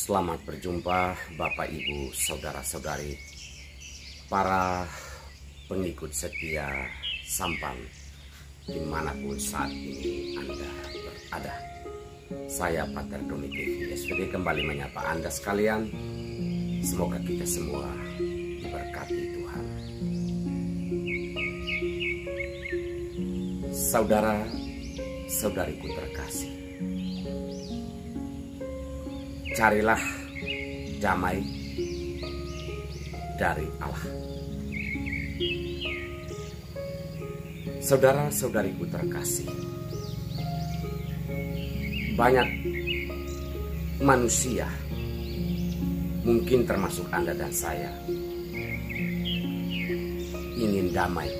Selamat berjumpa Bapak Ibu Saudara-saudari, para pengikut setia Sampan dimanapun saat ini Anda berada. Saya Pater Doni TV SVD kembali menyapa Anda sekalian. Semoga kita semua diberkati Tuhan. Saudara-saudariku terkasih, carilah damai dari Allah. Saudara-saudariku terkasih, banyak manusia, mungkin termasuk Anda dan saya, ingin damai,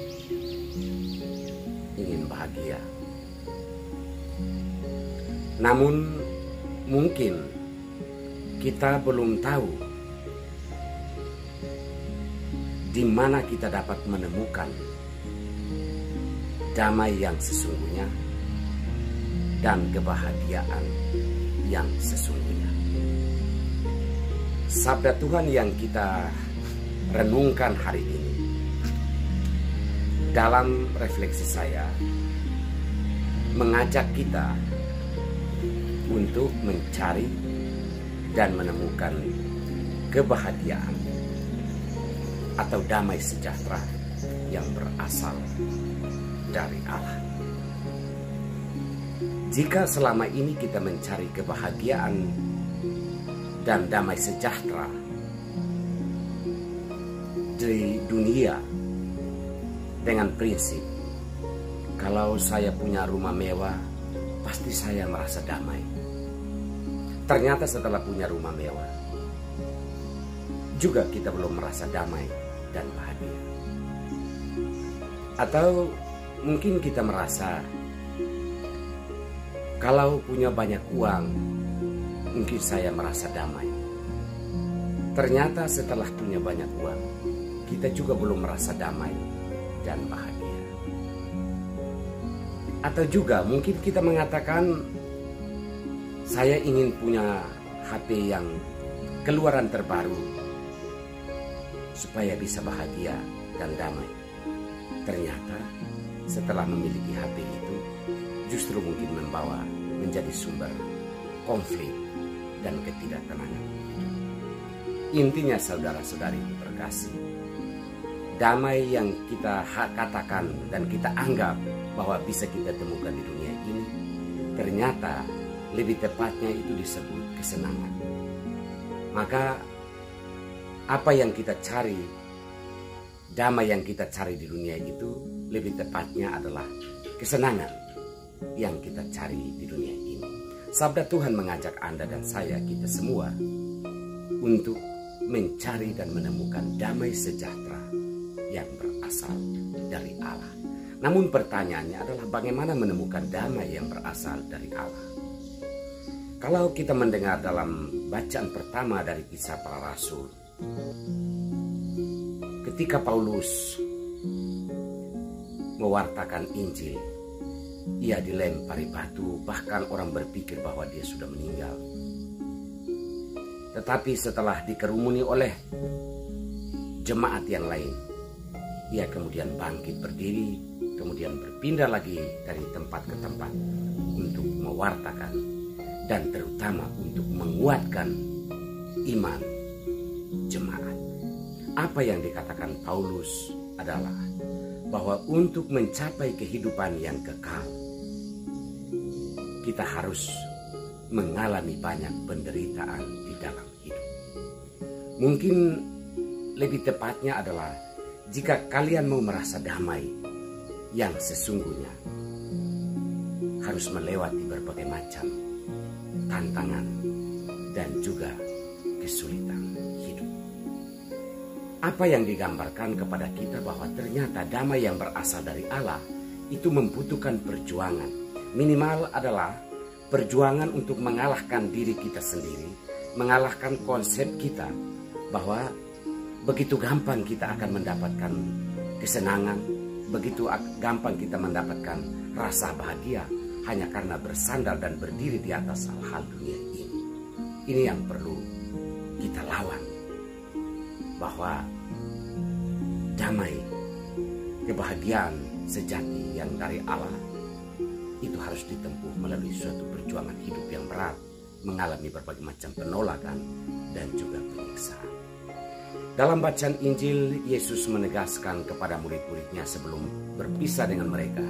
ingin bahagia. Namun mungkin kita belum tahu di mana kita dapat menemukan damai yang sesungguhnya dan kebahagiaan yang sesungguhnya. Sabda Tuhan yang kita renungkan hari ini dalam refleksi saya mengajak kita untuk mencari dan menemukan kebahagiaan atau damai sejahtera yang berasal dari Allah. Jika selama ini kita mencari kebahagiaan dan damai sejahtera di dunia dengan prinsip, kalau saya punya rumah mewah, pasti saya merasa damai. Ternyata setelah punya rumah mewah, juga kita belum merasa damai dan bahagia. Atau mungkin kita merasa kalau punya banyak uang, mungkin saya merasa damai. Ternyata setelah punya banyak uang, kita juga belum merasa damai dan bahagia. Atau juga mungkin kita mengatakan, saya ingin punya HP yang keluaran terbaru supaya bisa bahagia dan damai. Ternyata setelah memiliki HP itu justru mungkin membawa menjadi sumber konflik dan ketidaktenangan. Intinya saudara-saudari terkasih, damai yang kita katakan dan kita anggap bahwa bisa kita temukan di dunia ini, ternyata lebih tepatnya itu disebut kesenangan. Maka apa yang kita cari, damai yang kita cari di dunia itu lebih tepatnya adalah kesenangan yang kita cari di dunia ini. Sabda Tuhan mengajak Anda dan saya, kita semua, untuk mencari dan menemukan damai sejahtera yang berasal dari Allah. Namun pertanyaannya adalah bagaimana menemukan damai yang berasal dari Allah? Kalau kita mendengar dalam bacaan pertama dari Kisah Para Rasul, ketika Paulus mewartakan Injil, ia dilempari batu, bahkan orang berpikir bahwa dia sudah meninggal. Tetapi setelah dikerumuni oleh jemaat yang lain, ia kemudian bangkit berdiri, kemudian berpindah lagi dari tempat ke tempat untuk mewartakan dan terutama untuk menguatkan iman jemaat. Apa yang dikatakan Paulus adalah bahwa untuk mencapai kehidupan yang kekal, kita harus mengalami banyak penderitaan di dalam hidup. Mungkin lebih tepatnya adalah jika kalian mau merasa damai yang sesungguhnya, harus melewati berbagai macam tantangan dan juga kesulitan hidup. Apa yang digambarkan kepada kita bahwa ternyata damai yang berasal dari Allah itu membutuhkan perjuangan. Minimal adalah perjuangan untuk mengalahkan diri kita sendiri, mengalahkan konsep kita bahwa begitu gampang kita akan mendapatkan kesenangan, begitu gampang kita mendapatkan rasa bahagia hanya karena bersandar dan berdiri di atas hal-hal dunia ini. Ini yang perlu melawan, bahwa damai, kebahagiaan sejati yang dari Allah itu harus ditempuh melalui suatu perjuangan hidup yang berat, mengalami berbagai macam penolakan dan juga penyiksaan. Dalam bacaan Injil, Yesus menegaskan kepada murid-muridnya sebelum berpisah dengan mereka.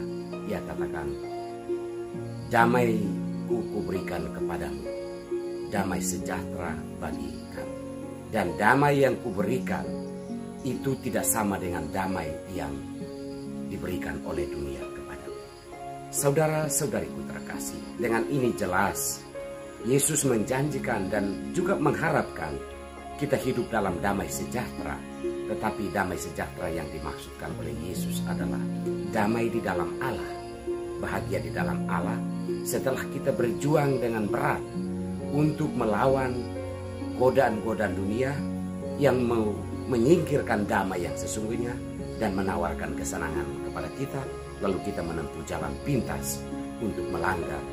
Ia katakan, damai ku berikan kepadamu, damai sejahtera bagi kamu. Dan damai yang kuberikan itu tidak sama dengan damai yang diberikan oleh dunia kepadamu. Saudara-saudariku terkasih, dengan ini jelas Yesus menjanjikan dan juga mengharapkan kita hidup dalam damai sejahtera. Tetapi damai sejahtera yang dimaksudkan oleh Yesus adalah damai di dalam Allah, bahagia di dalam Allah setelah kita berjuang dengan berat untuk melawan godaan-godaan dunia yang mau menyingkirkan damai yang sesungguhnya dan menawarkan kesenangan kepada kita, lalu kita menempuh jalan pintas untuk melanggar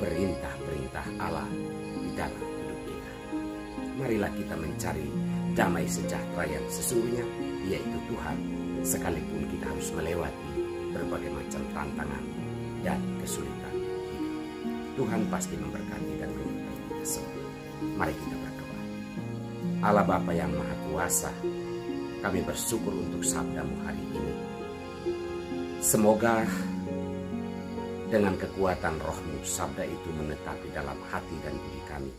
perintah-perintah Allah di dalam hidup kita. Marilah kita mencari damai sejahtera yang sesungguhnya, yaitu Tuhan, sekalipun kita harus melewati berbagai macam tantangan dan kesulitan hidup. Tuhan pasti memberkati dan menyertai kita semua. Mari kita berdoa. Allah Bapa yang Maha Kuasa, kami bersyukur untuk sabda-Mu hari ini. Semoga dengan kekuatan Roh-Mu, sabda itu menetap di dalam hati dan budi kami,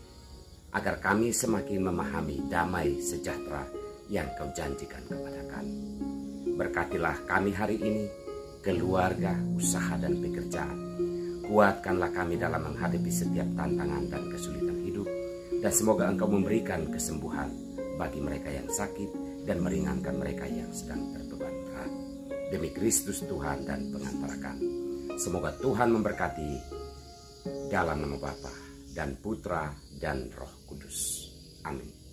agar kami semakin memahami damai sejahtera yang Kau janjikan kepada kami. Berkatilah kami hari ini, keluarga, usaha, dan pekerjaan. Kuatkanlah kami dalam menghadapi setiap tantangan dan kesulitan hidup, dan semoga Engkau memberikan kesembuhan bagi mereka yang sakit dan meringankan mereka yang sedang terbeban berat. Demi Kristus Tuhan dan pengantara kami, semoga Tuhan memberkati dalam nama Bapa dan Putra dan Roh Kudus. Amin.